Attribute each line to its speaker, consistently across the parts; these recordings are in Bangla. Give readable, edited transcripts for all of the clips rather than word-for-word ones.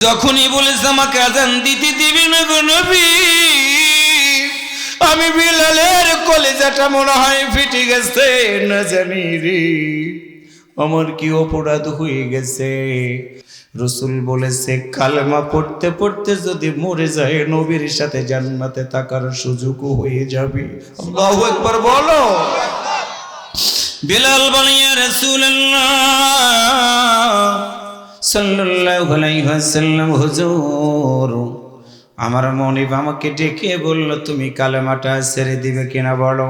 Speaker 1: যখনই বলেছে আমাকে আজান দিতে দিবি না গো নবী, আমি বিলালের কলেজাটা মনে হয় ফেটে গেছে। না জানি রে আমার কি অপরাধ হয়ে গেছে। রসুল বলেছে কালেমা পড়তে পড়তে যদি মরে যায় নবীর সাথে জান্নাতে থাকার সুযোগও হয়ে যাবে। আল্লাহু আকবার বলো। বিলাল বলে ইয়া রাসূলুল্লাহ সাল্লাল্লাহু আলাইহি ওয়াসাল্লাম, হুজুর আমার মনিব আমাকে ডেকে বলল তুমি কালেমাটা ছেড়ে দিবে কিনা বলো।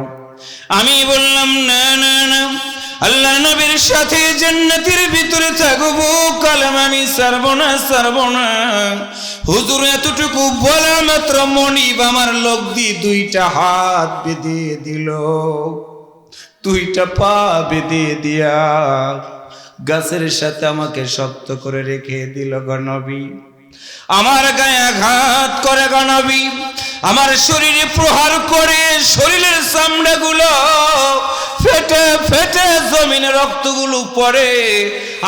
Speaker 1: আমি বললাম না না না, আল্লাহ নবীর সাথে জান্নাতের ভিতরে থাকবো, কালেমা আমি ছাড়বো না ছাড়বো না। হুজুর এতটুকু বলা মাত্র মনিব আমার লোক দিয়ে দুইটা হাত বেঁধে দিল, দুইটা পা বেঁধে দিয়া গাছের সাথে আমাকে শক্ত করে রেখে দিল গো নবী। আমার গায়ে আঘাত করে গো নবী, আমার শরীরে প্রহার করে শরীরের চামড়াগুলো ফেটে ফেটে জমিনে রক্তগুলো পড়ে।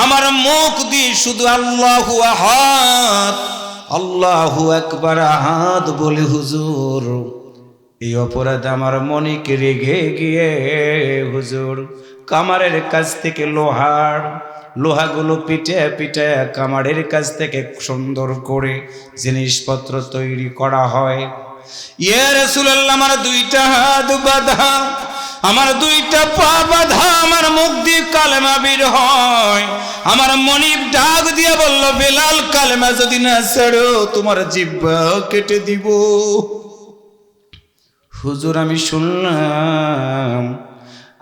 Speaker 1: আমার মুখ দিয়ে শুধু আল্লাহু আহাদ আল্লাহু আকবার আহাদ বলে হুজুর এই অপরাধ আমার মনিকে রেগে গিয়ে হুজুর কামারের কাছ থেকে লোহাগুলো পিটে পিটে কামারের কাছ থেকে সুন্দর করে জিনিসপত্র তৈরি করা হয়। ইয়া রাসূলুল্লাহ আমার দুইটা হাত বাঁধা, আমার দুইটা পা বাঁধা, আমার মুখ দিয়ে কালেমা বের হয়। আমার মনিব ডাক দিয়ে বলল বেলাল কালেমা যদি না ছাড়ো তোমার জিহ্বা কেটে দিব। হুজুর আমি শুনলাম,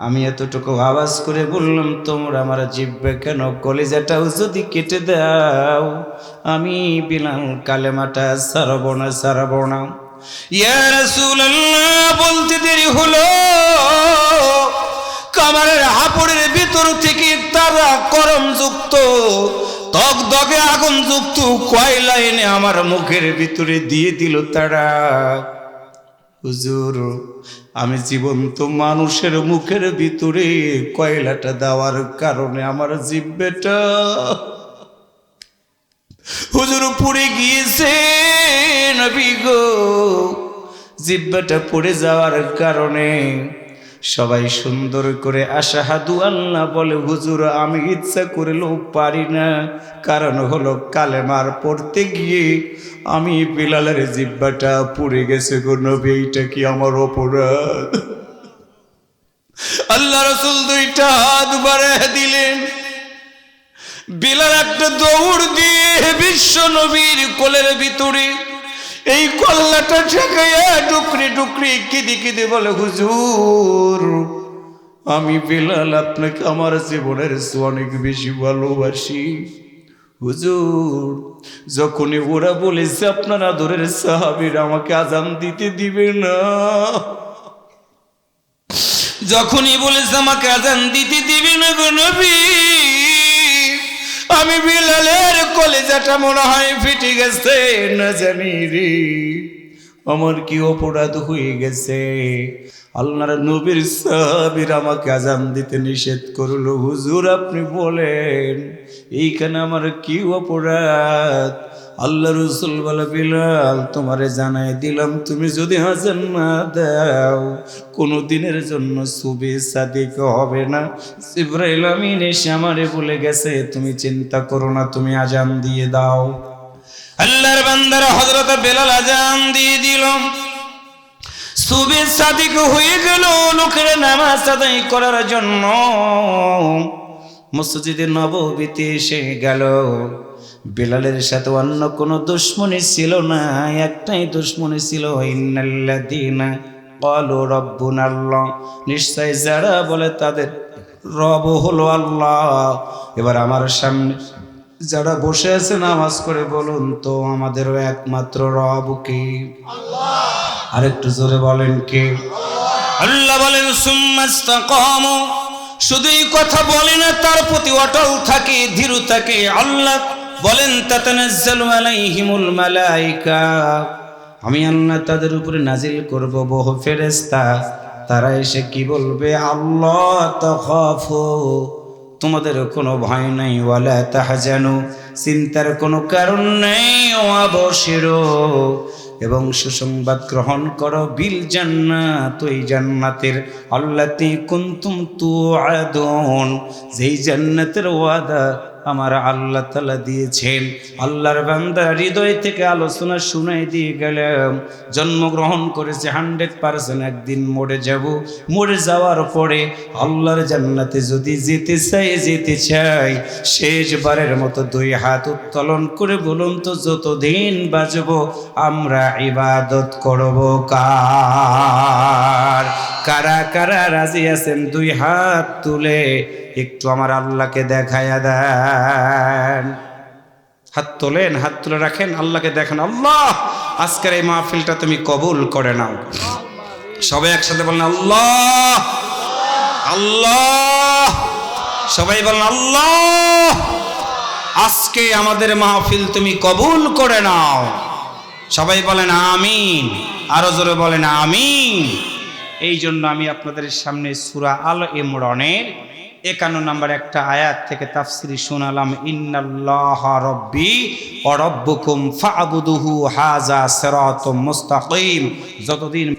Speaker 1: আমি এতটুকু আওয়াজ করে বললাম তোমরা আমার জিহ্বা কেন, কলিজাটাও যদি কেটে দাও আমি বিলাল কালেমাটা ছাড়বো না ছাড়বো না। ইয়া রাসূলুল্লাহ বলতে দেরি হলো, কামারের হাপড়ের ভিতর থেকে তারা করম যুক্ত দগদগে আগুন যুক্ত কয়লা এনে আমার মুখের ভিতরে দিয়ে দিল তারা। হুজুর আমি জীবন্ত মানুষের মুখের ভিতরে কয়লাটা দেওয়ার কারণে আমার জিহ্বাটা হুজুর পুড়ে গিয়েছে নবী গো। জিহ্বাটা পুড়ে যাওয়ার কারণে সবাই সুন্দর করে আশাহাদু আল্লাহ বলে। হুজুর আমি ইচ্ছা করলেও পারি না, কারণ হলো কালেমার পড়তে গিয়ে আমি বিলালের জিহ্বাটা পুড়ে গেছে গো নবী, এইটা কি আমার অপরাধ? আল্লাহ রাসূল দুইটা হাত বাড়ায় দিলেন, বিলাল একটা দৌড় দিয়ে বিশ্ব নবীর কোলের ভিতরে এই কল্লাটা ঠেকাইয়া ডুকরি ডুকরি কেঁদে কেঁদে বলে হুজুর আমি বিলাল আপনাকে আমার জীবনের চেয়ে অনেক বেশি ভালোবাসি। হুজুর যখনই ওরা বলেছে আপনার আদরের সাহাবীরা আমাকে আজান দিতে দিবে না, যখনই বলেছে আমাকে আজান দিতে দিবে না গো নবী, আমি বিলালের কলেজাটা মনে হয় ফেটে গেছে। না জানি রে আমার কি অপরাধ হয়ে গেছে। আল্লাহর নবীর সাহাবীরা আমাকে আজান দিতে নিষেধ করলো। হুজুর আপনি বলেন এইখানে আমার কি অপরাধ? আল্লাহ রাসূল বলে বিলাল তোমারে জানাই দিলাম তুমি যদি আজান না দাও কোনো দিনের জন্য সুবে সাদিক হবে না। জিবরাইল আমিন এসে আমারে বলে গেছে তুমি চিন্তা করো না, তুমি আজান দিয়ে দাও। আল্লাহর বান্দারা হযরত বেলাল আজান দিয়ে দিল, সুবে সাদিক হয়ে গেল। লোকের নামাজ আদায় করার জন্য মসজিদে নববীতে এসে গেল। বিলালের সাথে অন্য কোনো দুশমনী ছিল না, একটাই দুশমনী ছিল, ইন্নাল্লাযীনা ক্বালু রাব্বুনাল্লাহ, নিশ্চয় যারা বলে তাদের রব হলো আল্লাহ। এবার আমার সামনে যারা বসে আছে নামাজ করে বলুন তো আমাদেরও একমাত্র রব কে? আল্লাহ। আরেকটু জোরে বলেন কে? আল্লাহ বলেন সুম্মাস্তাকামু, শুধু এই কথা বলে না তার প্রতি অটল থাকে, ধীর থাকে। আল্লাহ বলেন তাতানাজ্জালু আলাইহিমুল মালায়েকা, আমি আল্লাহ তাদের উপরে নাজিল করব বহু ফেরেশতা। তারা এসে কি বলবে? আল্লাহ তাখাফু, তোমাদের কোনো ভয় নাই, ওয়ালা তাহজানু, চিন্তার কোনো কারণ নেই। ও আবশিরু, এবং সুসংবাদ গ্রহণ করো বিল জান্নাত, ওই জান্নাতের আল্লাতি কুনতুম তুআদুন, যেই জান্নাতের ওয়াদা আমার আল্লাহ তাআলা দিয়েছেন। আল্লাহর বান্দা হৃদয় থেকে আলোচনা শুনাই দিয়ে গেলাম। জন্মগ্রহণ করেছে 100%, একদিন মরে যাব। মরে যাওয়ার পরে আল্লাহর জান্নাতে যদি যেতে চাই, শেষবারের মতো 2 হাত উত্তোলন করে বলুন তো, যতদিন বাঁচব আমরা ইবাদত করব কার? কারা কারা রাজি আছেন 2 হাত তুলে একটু আমার আল্লাহকে দেখায়া দেন। হাত তোলেন, হাত তুলে রাখেন, আল্লাহকে দেখেন। আল্লাহ, আজকের এই মাহফিলটা তুমি কবুল করে নাও। সবাই একসাথে বলেন আল্লাহ আল্লাহ। সবাই বলেন আল্লাহ, আজকে আমাদের মাহফিল তুমি কবুল করে নাও। সবাই বলেন আমিন, আরো জোরে বলেন আমিন। এই জন্য আমি আপনাদের সামনে সূরা আল ইমরানের 51 নম্বর একটা আয়াত থেকে তাফসিরি শোনালাম। ইন্নাল্লাহা রাব্বি ওয়া রাব্বুকুম ফা'বুদুহু হাযা সিরাতুম মুস্তাকিম। যতদিন